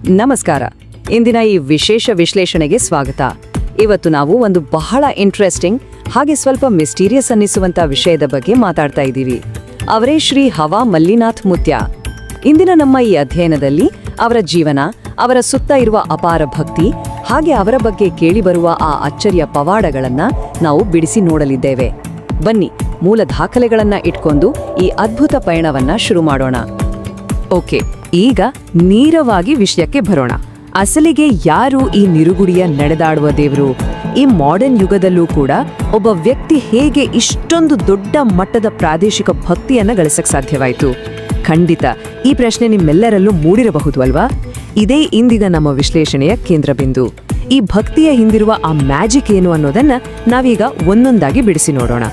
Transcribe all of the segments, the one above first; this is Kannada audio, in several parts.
ನಮಸ್ಕಾರ. ಇಂದಿನ ಈ ವಿಶೇಷ ವಿಶ್ಲೇಷಣೆಗೆ ಸ್ವಾಗತ. ಇವತ್ತು ನಾವು ಒಂದು ಬಹಳ ಇಂಟ್ರೆಸ್ಟಿಂಗ್ ಹಾಗೆ ಸ್ವಲ್ಪ ಮಿಸ್ಟೀರಿಯಸ್ ಅನ್ನಿಸುವಂತ ವಿಷಯದ ಬಗ್ಗೆ ಮಾತಾಡ್ತಾ ಇದ್ದೀವಿ. ಅವರೇ ಶ್ರೀ ಹವಾ ಮಲ್ಲಿನಾಥ್ ಮುತ್ಯ. ಇಂದಿನ ನಮ್ಮ ಈ ಅಧ್ಯಯನದಲ್ಲಿ ಅವರ ಜೀವನ, ಅವರ ಸುತ್ತ ಇರುವ ಅಪಾರ ಭಕ್ತಿ ಹಾಗೆ ಅವರ ಬಗ್ಗೆ ಕೇಳಿಬರುವ ಆ ಅಚ್ಚರಿಯ ಪವಾಡಗಳನ್ನ ನಾವು ಬಿಡಿಸಿ ನೋಡಲಿದ್ದೇವೆ. ಬನ್ನಿ, ಮೂಲ ದಾಖಲೆಗಳನ್ನ ಇಟ್ಕೊಂಡು ಈ ಅದ್ಭುತ ಪಯಣವನ್ನ ಶುರು ಮಾಡೋಣ. ಓಕೆ, ಈಗ ನೇರವಾಗಿ ವಿಷಯಕ್ಕೆ ಬರೋಣ. ಅಸಲಿಗೆ ಯಾರು ಈ ನಿರುಗುಡಿಯ ನಡೆದಾಡುವ ದೇವರು? ಈ ಮಾಡರ್ನ್ ಯುಗದಲ್ಲೂ ಕೂಡ ಒಬ್ಬ ವ್ಯಕ್ತಿ ಹೇಗೆ ಇಷ್ಟೊಂದು ದೊಡ್ಡ ಮಟ್ಟದ ಪ್ರಾದೇಶಿಕ ಭಕ್ತಿಯನ್ನ ಗಳಿಸಕ್ ಸಾಧ್ಯವಾಯಿತು? ಖಂಡಿತ ಈ ಪ್ರಶ್ನೆ ನಿಮ್ಮೆಲ್ಲರಲ್ಲೂ ಮೂಡಿರಬಹುದು ಅಲ್ವಾ? ಇದೇ ಇಂದಿನ ನಮ್ಮ ವಿಶ್ಲೇಷಣೆಯ ಕೇಂದ್ರ ಬಿಂದು. ಈ ಭಕ್ತಿಯ ಹಿಂದಿರುವ ಆ ಮ್ಯಾಜಿಕ್ ಏನು ಅನ್ನೋದನ್ನ ನಾವೀಗ ಒಂದೊಂದಾಗಿ ಬಿಡಿಸಿ ನೋಡೋಣ.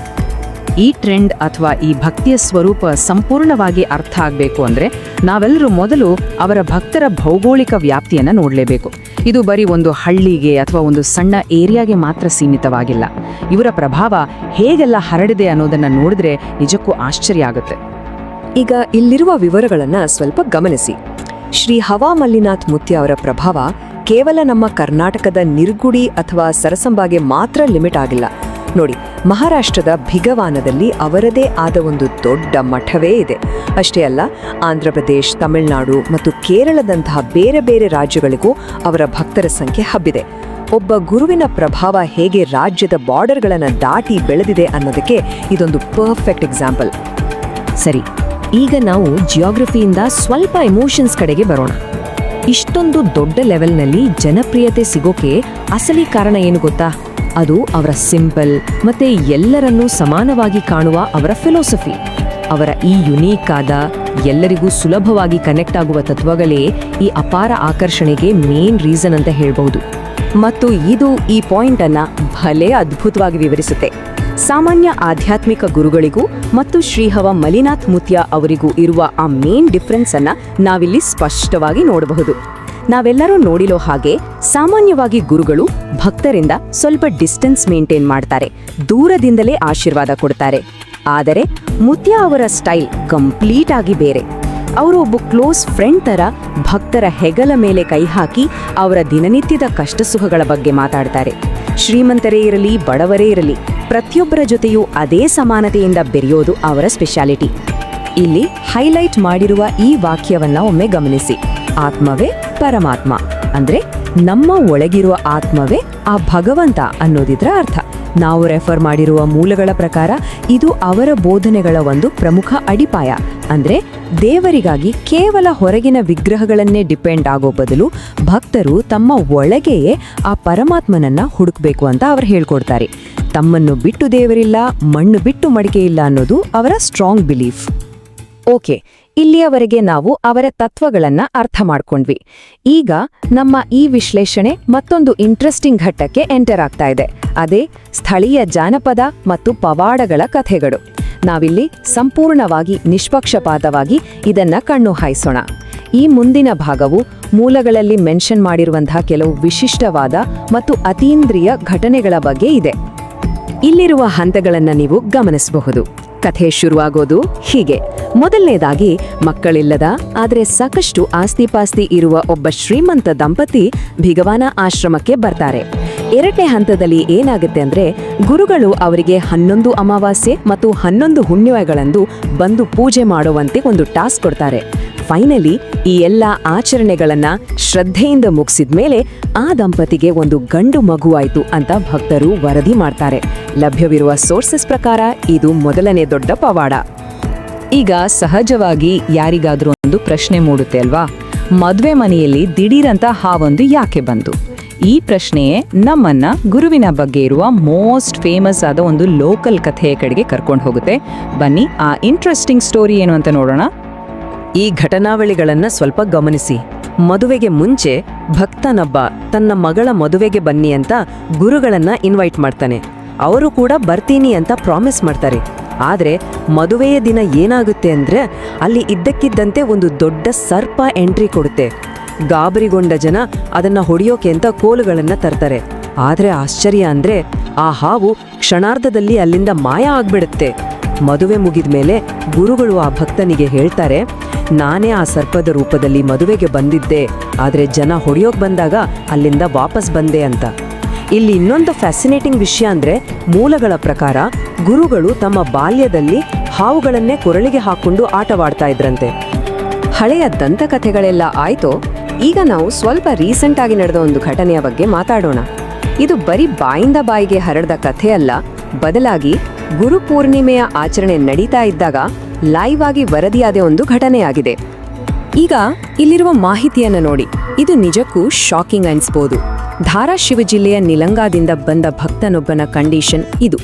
ಈ ಟ್ರೆಂಡ್ ಅಥವಾ ಈ ಭಕ್ತಿಯ ಸ್ವರೂಪ ಸಂಪೂರ್ಣವಾಗಿ ಅರ್ಥ ಆಗಬೇಕು ಅಂದ್ರೆ ನಾವೆಲ್ಲರೂ ಮೊದಲು ಅವರ ಭಕ್ತರ ಭೌಗೋಳಿಕ ವ್ಯಾಪ್ತಿಯನ್ನ ನೋಡಲೇಬೇಕು. ಇದು ಬರೀ ಒಂದು ಹಳ್ಳಿಗೆ ಅಥವಾ ಒಂದು ಸಣ್ಣ ಏರಿಯಾಗೆ ಮಾತ್ರ ಸೀಮಿತವಾಗಿಲ್ಲ. ಇವರ ಪ್ರಭಾವ ಹೇಗೆಲ್ಲ ಹರಡಿದೆ ಅನ್ನೋದನ್ನ ನೋಡಿದ್ರೆ ನಿಜಕ್ಕೂ ಆಶ್ಚರ್ಯ ಆಗುತ್ತೆ. ಈಗ ಇಲ್ಲಿರುವ ವಿವರಗಳನ್ನ ಸ್ವಲ್ಪ ಗಮನಿಸಿ. ಶ್ರೀ ಹವಾ ಮಲ್ಲಿನಾಥ್ ಮುತ್ಯ ಅವರ ಪ್ರಭಾವ ಕೇವಲ ನಮ್ಮ ಕರ್ನಾಟಕದ ನಿರ್ಗುಡಿ ಅಥವಾ ಸರಸಂಬಾಗೆ ಮಾತ್ರ ಲಿಮಿಟ್ ಆಗಿಲ್ಲ. ನೋಡಿ, ಮಹಾರಾಷ್ಟ್ರದ ಭಿಗವಾನದಲ್ಲಿ ಅವರದೇ ಆದ ಒಂದು ದೊಡ್ಡ ಮಠವೇ ಇದೆ. ಅಷ್ಟೇ ಅಲ್ಲ, ಆಂಧ್ರ ಪ್ರದೇಶ್, ತಮಿಳುನಾಡು ಮತ್ತು ಕೇರಳದಂತಹ ಬೇರೆ ಬೇರೆ ರಾಜ್ಯಗಳಿಗೂ ಅವರ ಭಕ್ತರ ಸಂಖ್ಯೆ ಹಬ್ಬಿದೆ. ಒಬ್ಬ ಗುರುವಿನ ಪ್ರಭಾವ ಹೇಗೆ ರಾಜ್ಯದ ಬಾರ್ಡರ್ಗಳನ್ನು ದಾಟಿ ಬೆಳೆದಿದೆ ಅನ್ನೋದಕ್ಕೆ ಇದೊಂದು ಪರ್ಫೆಕ್ಟ್ ಎಕ್ಸಾಂಪಲ್. ಸರಿ, ಈಗ ನಾವು ಜಿಯೋಗ್ರಫಿಯಿಂದ ಸ್ವಲ್ಪ ಎಮೋಷನ್ಸ್ ಕಡೆಗೆ ಬರೋಣ. ಇಷ್ಟೊಂದು ದೊಡ್ಡ ಲೆವೆಲ್ನಲ್ಲಿ ಜನಪ್ರಿಯತೆ ಸಿಗೋಕೆ ಅಸಲಿ ಕಾರಣ ಏನು ಗೊತ್ತಾ? ಅದು ಅವರ ಸಿಂಪಲ್ ಮತ್ತೆ ಎಲ್ಲರನ್ನೂ ಸಮಾನವಾಗಿ ಕಾಣುವ ಅವರ ಫಿಲಾಸಫಿ. ಅವರ ಈ ಯುನೀಕ್ ಆದ, ಎಲ್ಲರಿಗೂ ಸುಲಭವಾಗಿ ಕನೆಕ್ಟ್ ಆಗುವ ತತ್ವಗಳೇ ಈ ಅಪಾರ ಆಕರ್ಷಣೆಗೆ ಮೇನ್ ರೀಸನ್ ಅಂತ ಹೇಳ್ಬಹುದು. ಮತ್ತು ಇದು ಈ ಪಾಯಿಂಟ್ ಅನ್ನ ಭಲೇ ಅದ್ಭುತವಾಗಿ ವಿವರಿಸುತ್ತೆ. ಸಾಮಾನ್ಯ ಆಧ್ಯಾತ್ಮಿಕ ಗುರುಗಳಿಗೂ ಮತ್ತು ಶ್ರೀ ಹವಾ ಮಲ್ಲಿನಾಥ್ ಮುತ್ಯ ಅವರಿಗೂ ಇರುವ ಆ ಮೇನ್ ಡಿಫರೆನ್ಸ್ ಅನ್ನ ನಾವಿಲ್ಲಿ ಸ್ಪಷ್ಟವಾಗಿ ನೋಡಬಹುದು. ನಾವೆಲ್ಲರೂ ನೋಡಿಲೋ ಹಾಗೆ ಸಾಮಾನ್ಯವಾಗಿ ಗುರುಗಳು ಭಕ್ತರಿಂದ ಸ್ವಲ್ಪ ಡಿಸ್ಟೆನ್ಸ್ ಮೇಂಟೈನ್ ಮಾಡ್ತಾರೆ, ದೂರದಿಂದಲೇ ಆಶೀರ್ವಾದ ಕೊಡ್ತಾರೆ. ಆದರೆ ಮುತ್ಯ ಅವರ ಸ್ಟೈಲ್ ಕಂಪ್ಲೀಟ್ ಆಗಿ ಬೇರೆ. ಅವರು ಒಬ್ಬ ಕ್ಲೋಸ್ ಫ್ರೆಂಡ್ ತರ ಭಕ್ತರ ಹೆಗಲ ಮೇಲೆ ಕೈ ಹಾಕಿ ಅವರ ದಿನನಿತ್ಯದ ಕಷ್ಟ ಸುಖಗಳ ಬಗ್ಗೆ ಮಾತಾಡ್ತಾರೆ. ಶ್ರೀಮಂತರೇ ಇರಲಿ, ಬಡವರೇ ಇರಲಿ, ಪ್ರತಿಯೊಬ್ಬರ ಜೊತೆಯೂ ಅದೇ ಸಮಾನತೆಯಿಂದ ಬೆರೆಯೋದು ಅವರ ಸ್ಪೆಷಾಲಿಟಿ. ಇಲ್ಲಿ ಹೈಲೈಟ್ ಮಾಡಿರುವ ಈ ವಾಕ್ಯವನ್ನ ಒಮ್ಮೆ ಗಮನಿಸಿ. ಆತ್ಮವೇ ಪರಮಾತ್ಮ ಅಂದ್ರೆ ನಮ್ಮ ಒಳಗಿರುವ ಆತ್ಮವೇ ಆ ಭಗವಂತ ಅನ್ನೋದಿದ್ರ ಅರ್ಥ. ನಾವು ರೆಫರ್ ಮಾಡಿರುವ ಮೂಲಗಳ ಪ್ರಕಾರ ಇದು ಅವರ ಬೋಧನೆಗಳ ಒಂದು ಪ್ರಮುಖ ಅಡಿಪಾಯ. ಅಂದ್ರೆ ದೇವರಿಗಾಗಿ ಕೇವಲ ಹೊರಗಿನ ವಿಗ್ರಹಗಳನ್ನೇ ಡಿಪೆಂಡ್ ಆಗೋ ಬದಲು ಭಕ್ತರು ತಮ್ಮ ಒಳಗೆಯೇ ಆ ಪರಮಾತ್ಮನನ್ನ ಹುಡುಕ್ಬೇಕು ಅಂತ ಅವರು ಹೇಳ್ಕೊಡ್ತಾರೆ. ತಮ್ಮನ್ನು ಬಿಟ್ಟು ದೇವರಿಲ್ಲ, ಮಣ್ಣು ಬಿಟ್ಟು ಮಡಿಕೆ ಇಲ್ಲ ಅನ್ನೋದು ಅವರ ಸ್ಟ್ರಾಂಗ್ ಬಿಲೀಫ್. ಓಕೆ, ಇಲ್ಲಿಯವರೆಗೆ ನಾವು ಅವರ ತತ್ವಗಳನ್ನ ಅರ್ಥ ಮಾಡ್ಕೊಂಡ್ವಿ. ಈಗ ನಮ್ಮ ಈ ವಿಶ್ಲೇಷಣೆ ಮತ್ತೊಂದು ಇಂಟ್ರೆಸ್ಟಿಂಗ್ ಘಟ್ಟಕ್ಕೆ ಎಂಟರ್ ಆಗ್ತಾ ಇದೆ. ಅದೇ ಸ್ಥಳೀಯ ಜಾನಪದ ಮತ್ತು ಪವಾಡಗಳ ಕಥೆಗಳು. ನಾವಿಲ್ಲಿ ಸಂಪೂರ್ಣವಾಗಿ ನಿಷ್ಪಕ್ಷಪಾತವಾಗಿ ಇದನ್ನ ಕಣ್ಣು ಹಾಯಿಸೋಣ. ಈ ಮುಂದಿನ ಭಾಗವು ಮೂಲಗಳಲ್ಲಿ ಮೆನ್ಷನ್ ಮಾಡಿರುವಂತಹ ಕೆಲವು ವಿಶಿಷ್ಟವಾದ ಮತ್ತು ಅತೀಂದ್ರಿಯ ಘಟನೆಗಳ ಬಗ್ಗೆ ಇದೆ. ಇಲ್ಲಿರುವ ಹಂತಗಳನ್ನ ನೀವು ಗಮನಿಸಬಹುದು. ಕಥೆ ಶುರುವಾಗೋದು ಹೀಗೆ. ಮೊದಲನೇದಾಗಿ, ಮಕ್ಕಳಿಲ್ಲದ ಆದರೆ ಸಾಕಷ್ಟು ಆಸ್ತಿಪಾಸ್ತಿ ಇರುವ ಒಬ್ಬ ಶ್ರೀಮಂತ ದಂಪತಿ ಭಿಗವಾನ ಆಶ್ರಮಕ್ಕೆ ಬರ್ತಾರೆ. ಎರಡನೇ ಹಂತದಲ್ಲಿ ಏನಾಗುತ್ತೆ ಅಂದ್ರೆ, ಗುರುಗಳು ಅವರಿಗೆ 11 ಅಮಾವಾಸ್ಯೆ ಮತ್ತು 11 ಹುಣ್ಣಿಮೆಗಳಂದು ಬಂದು ಪೂಜೆ ಮಾಡುವಂತೆ ಒಂದು ಟಾಸ್ಕ್ ಕೊಡ್ತಾರೆ. ಫೈನಲಿ ಈ ಎಲ್ಲ ಆಚರಣೆಗಳನ್ನ ಶ್ರದ್ಧೆಯಿಂದ ಮುಗಿಸಿದ್ಮೇಲೆ ಆ ದಂಪತಿಗೆ ಒಂದು ಗಂಡು ಮಗುವಾಯ್ತು ಅಂತ ಭಕ್ತರು ವರದಿ ಮಾಡ್ತಾರೆ. ಲಭ್ಯವಿರುವ ಸೋರ್ಸಸ್ ಪ್ರಕಾರ ಇದು ಮೊದಲನೇ ದೊಡ್ಡ ಪವಾಡ. ಈಗ ಸಹಜವಾಗಿ ಯಾರಿಗಾದ್ರೂ ಒಂದು ಪ್ರಶ್ನೆ ಮೂಡುತ್ತೆ ಅಲ್ವಾ? ಮದ್ವೆ ಮನೆಯಲ್ಲಿ ದಿಢೀರಂತ ಹಾವೊಂದು ಯಾಕೆ ಬಂತು? ಈ ಪ್ರಶ್ನೆಯೇ ನಮ್ಮನ್ನ ಗುರುವಿನ ಬಗ್ಗೆ ಇರುವ ಮೋಸ್ಟ್ ಫೇಮಸ್ ಆದ ಒಂದು ಲೋಕಲ್ ಕಥೆಯ ಕಡೆಗೆ ಕರ್ಕೊಂಡು ಹೋಗುತ್ತೆ. ಬನ್ನಿ, ಆ ಇಂಟ್ರೆಸ್ಟಿಂಗ್ ಸ್ಟೋರಿ ಏನು ಅಂತ ನೋಡೋಣ. ಈ ಘಟನಾವಳಿಗಳನ್ನ ಸ್ವಲ್ಪ ಗಮನಿಸಿ. ಮದುವೆಗೆ ಮುಂಚೆ ಭಕ್ತನೊಬ್ಬ ತನ್ನ ಮಗಳ ಮದುವೆಗೆ ಬನ್ನಿ ಅಂತ ಗುರುಗಳನ್ನ ಇನ್ವೈಟ್ ಮಾಡ್ತಾನೆ. ಅವರು ಕೂಡ ಬರ್ತೀನಿ ಅಂತ ಪ್ರಾಮಿಸ್ ಮಾಡ್ತಾರೆ. ಆದ್ರೆ ಮದುವೆಯ ದಿನ ಏನಾಗುತ್ತೆ ಅಂದ್ರೆ, ಅಲ್ಲಿ ಇದ್ದಕ್ಕಿದ್ದಂತೆ ಒಂದು ದೊಡ್ಡ ಸರ್ಪ ಎಂಟ್ರಿ ಕೊಡುತ್ತೆ. ಗಾಬರಿಗೊಂಡ ಜನ ಅದನ್ನ ಹೊಡೆಯೋಕೆ ಅಂತ ಕೋಲುಗಳನ್ನ ತರ್ತಾರೆ. ಆದ್ರೆ ಆಶ್ಚರ್ಯ ಅಂದ್ರೆ, ಆ ಹಾವು ಕ್ಷಣಾರ್ಧದಲ್ಲಿ ಅಲ್ಲಿಂದ ಮಾಯ ಆಗ್ಬಿಡುತ್ತೆ. ಮದುವೆ ಮುಗಿದ್ಮೇಲೆ ಗುರುಗಳು ಆ ಭಕ್ತನಿಗೆ ಹೇಳ್ತಾರೆ, ನಾನೇ ಆ ಸರ್ಪದ ರೂಪದಲ್ಲಿ ಮದುವೆಗೆ ಬಂದಿದ್ದೆ, ಆದರೆ ಜನ ಹೊಡೆಯೋಕ್ ಬಂದಾಗ ಅಲ್ಲಿಂದ ವಾಪಸ್ ಬಂದೆ ಅಂತ. ಇಲ್ಲಿ ಇನ್ನೊಂದು ಫ್ಯಾಸಿನೇಟಿಂಗ್ ವಿಷಯ ಅಂದ್ರೆ, ಮೂಲಗಳ ಪ್ರಕಾರ ಗುರುಗಳು ತಮ್ಮ ಬಾಲ್ಯದಲ್ಲಿ ಹಾವುಗಳನ್ನೇ ಕೊರಳಿಗೆ ಹಾಕೊಂಡು ಆಟವಾಡ್ತಾ ಇದ್ರಂತೆ. ಹಳೆಯ ದಂತಕಥೆಗಳೆಲ್ಲ ಆಯ್ತು. ಈಗ ನಾವು ಸ್ವಲ್ಪ ರೀಸೆಂಟ್ ಆಗಿ ನಡೆದ ಒಂದು ಘಟನೆಯ ಬಗ್ಗೆ ಮಾತಾಡೋಣ. ಇದು ಬರೀ ಬಾಯಿಂದ ಬಾಯಿಗೆ ಹರಡ್ದ ಕಥೆ ಅಲ್ಲ, ಬದಲಾಗಿ ಗುರುಪೂರ್ಣಿಮೆಯ ಆಚರಣೆ ನಡೀತಾ ಇದ್ದಾಗ ಲೈವ್ ಆಗಿ ವರದಿಯಾದ ಒಂದು ಘಟನೆಯಾಗಿದೆ. ಈಗ ಇಲ್ಲಿರುವ ಮಾಹಿತಿಯನ್ನು ನೋಡಿ, ಇದು ನಿಜಕ್ಕೂ ಶಾಕಿಂಗ್ ಅನ್ಸ್ಬೋದು. ಧಾರಾಶಿವ ಜಿಲ್ಲೆಯ ನಿಲಂಗಾದಿಂದ ಬಂದ ಭಕ್ತನೊಬ್ಬನ ಕಂಡೀಷನ್ ಇದು.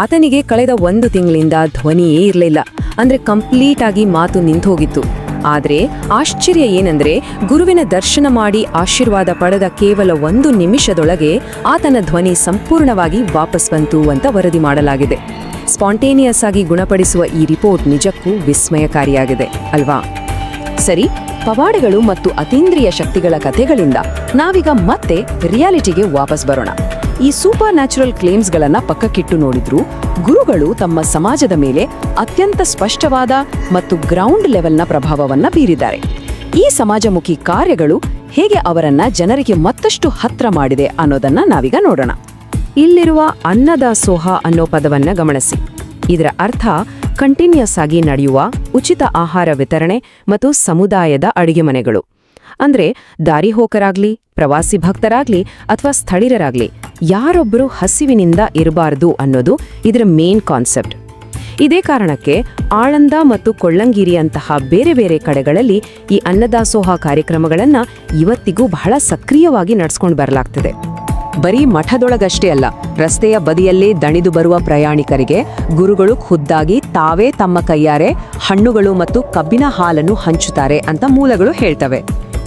ಆತನಿಗೆ ಕಳೆದ 1 ತಿಂಗಳಿಂದ ಧ್ವನಿಯೇ ಇರಲಿಲ್ಲ, ಅಂದ್ರೆ ಕಂಪ್ಲೀಟ್ ಆಗಿ ಮಾತು ನಿಂತು ಹೋಗಿತ್ತು. ಆದರೆ ಆಶ್ಚರ್ಯ ಏನಂದ್ರೆ, ಗುರುವಿನ ದರ್ಶನ ಮಾಡಿ ಆಶೀರ್ವಾದ ಪಡೆದ ಕೇವಲ 1 ನಿಮಿಷದೊಳಗೆ ಆತನ ಧ್ವನಿ ಸಂಪೂರ್ಣವಾಗಿ ವಾಪಸ್ ಬಂತು ಅಂತ ವರದಿ ಮಾಡಲಾಗಿದೆ. ಸ್ಪಾಂಟೇನಿಯಸ್ ಆಗಿ ಗುಣಪಡಿಸುವ ಈ ರಿಪೋರ್ಟ್ ನಿಜಕ್ಕೂ ವಿಸ್ಮಯಕಾರಿಯಾಗಿದೆ ಅಲ್ವಾ? ಸರಿ, ಪವಾಡಗಳು ಮತ್ತು ಅತೀಂದ್ರಿಯ ಶಕ್ತಿಗಳ ಕಥೆಗಳಿಂದ ನಾವೀಗ ಮತ್ತೆ ರಿಯಾಲಿಟಿಗೆ ವಾಪಸ್ ಬರೋಣ. ಈ ಸೂಪರ್ ನ್ಯಾಚುರಲ್ ಕ್ಲೇಮ್ಸ್ಗಳನ್ನ ಪಕ್ಕಕ್ಕಿಟ್ಟು ನೋಡಿದ್ರು, ಗುರುಗಳು ತಮ್ಮ ಸಮಾಜದ ಮೇಲೆ ಅತ್ಯಂತ ಸ್ಪಷ್ಟವಾದ ಮತ್ತು ಗ್ರೌಂಡ್ ಲೆವೆಲ್ನ ಪ್ರಭಾವವನ್ನ ಬೀರಿದ್ದಾರೆ. ಈ ಸಮಾಜಮುಖಿ ಕಾರ್ಯಗಳು ಹೇಗೆ ಅವರನ್ನ ಜನರಿಗೆ ಮತ್ತಷ್ಟು ಹತ್ರ ಮಾಡಿದೆ ಅನ್ನೋದನ್ನ ನಾವೀಗ ನೋಡೋಣ. ಇಲ್ಲಿರುವ ಅನ್ನದಾಸೋಹ ಅನ್ನೋ ಪದವನ್ನ ಗಮನಿಸಿ. ಇದರ ಅರ್ಥ ಕಂಟಿನ್ಯೂಸ್ ಆಗಿ ನಡೆಯುವ ಉಚಿತ ಆಹಾರ ವಿತರಣೆ ಮತ್ತು ಸಮುದಾಯದ ಅಡಿಗೆ ಮನೆಗಳು. ಅಂದ್ರೆ ದಾರಿಹೋಕರಾಗ್ಲಿ, ಪ್ರವಾಸಿ ಭಕ್ತರಾಗ್ಲಿ ಅಥವಾ ಸ್ಥಳೀಯರಾಗ್ಲಿ ಯಾರೊಬ್ಬರು ಹಸಿವಿನಿಂದ ಇರಬಾರದು ಅನ್ನೋದು ಇದರ ಮೇನ್ ಕಾನ್ಸೆಪ್ಟ್. ಇದೇ ಕಾರಣಕ್ಕೆ ಆಳಂದ ಮತ್ತು ಕೊಳ್ಳಂಗಿರಿಯಂತಹ ಬೇರೆ ಬೇರೆ ಕಡೆಗಳಲ್ಲಿ ಈ ಅನ್ನದಾಸೋಹ ಕಾರ್ಯಕ್ರಮಗಳನ್ನ ಇವತ್ತಿಗೂ ಬಹಳ ಸಕ್ರಿಯವಾಗಿ ನಡೆಸ್ಕೊಂಡು ಬರಲಾಗ್ತದೆ. ಬರೀ ಮಠದೊಳಗಷ್ಟೇ ಅಲ್ಲ, ರಸ್ತೆಯ ಬದಿಯಲ್ಲೇ ದಣಿದು ಬರುವ ಪ್ರಯಾಣಿಕರಿಗೆ ಗುರುಗಳು ಖುದ್ದಾಗಿ ತಾವೇ ತಮ್ಮ ಕೈಯಾರೆ ಹಣ್ಣುಗಳು ಮತ್ತು ಕಬ್ಬಿನ ಹಾಲನ್ನು ಹಂಚುತ್ತಾರೆ ಅಂತ ಮೂಲಗಳು ಹೇಳ್ತವೆ.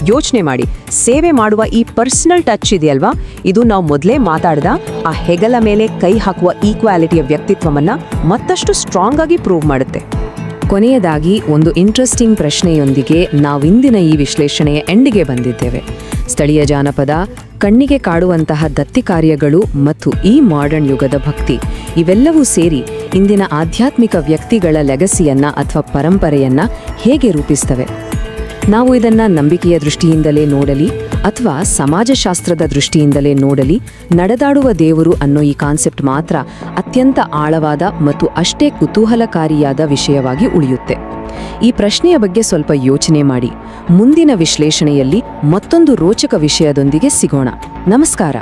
ಯೋಚನೆ ಮಾಡಿ, ಸೇವೆ ಮಾಡುವ ಈ ಪರ್ಸನಲ್ ಟಚ್ ಇದೆಯಲ್ವಾ, ಇದು ನಾವು ಮೊದಲೇ ಮಾತಾಡ್ದ ಆ ಹೆಗಲ ಮೇಲೆ ಕೈ ಹಾಕುವ ಈಕ್ವಾಲಿಟಿಯ ವ್ಯಕ್ತಿತ್ವವನ್ನ ಮತ್ತಷ್ಟು ಸ್ಟ್ರಾಂಗ್ ಆಗಿ ಪ್ರೂವ್ ಮಾಡುತ್ತೆ. ಕೊನೆಯದಾಗಿ ಒಂದು ಇಂಟ್ರೆಸ್ಟಿಂಗ್ ಪ್ರಶ್ನೆಯೊಂದಿಗೆ ನಾವಿಂದಿನ ಈ ವಿಶ್ಲೇಷಣೆಯ ಎಂಡಿಗೆ ಬಂದಿದ್ದೇವೆ. ಸ್ಥಳೀಯ ಜಾನಪದ, ಕಣ್ಣಿಗೆ ಕಾಡುವಂತಹ ದತ್ತಿ ಕಾರ್ಯಗಳು ಮತ್ತು ಈ ಮಾಡರ್ನ್ ಯುಗದ ಭಕ್ತಿ ಇವೆಲ್ಲವೂ ಸೇರಿ ಇಂದಿನ ಆಧ್ಯಾತ್ಮಿಕ ವ್ಯಕ್ತಿಗಳ ಲೆಗಸಿಯನ್ನ ಅಥವಾ ಪರಂಪರೆಯನ್ನ ಹೇಗೆ ರೂಪಿಸ್ತವೆ? ನಾವು ಇದನ್ನ ನಂಬಿಕೆಯ ದೃಷ್ಟಿಯಿಂದಲೇ ನೋಡಲಿ ಅಥವಾ ಸಮಾಜಶಾಸ್ತ್ರದ ದೃಷ್ಟಿಯಿಂದಲೇ ನೋಡಲಿ, ನಡೆದಾಡುವ ದೇವರು ಅನ್ನೋ ಈ ಕಾನ್ಸೆಪ್ಟ್ ಮಾತ್ರ ಅತ್ಯಂತ ಆಳವಾದ ಮತ್ತು ಅಷ್ಟೇ ಕುತೂಹಲಕಾರಿಯಾದ ವಿಷಯವಾಗಿ ಉಳಿಯುತ್ತೆ. ಈ ಪ್ರಶ್ನೆಯ ಬಗ್ಗೆ ಸ್ವಲ್ಪ ಯೋಚನೆ ಮಾಡಿ. ಮುಂದಿನ ವಿಶ್ಲೇಷಣೆಯಲ್ಲಿ ಮತ್ತೊಂದು ರೋಚಕ ವಿಷಯದೊಂದಿಗೆ ಸಿಗೋಣ. ನಮಸ್ಕಾರ.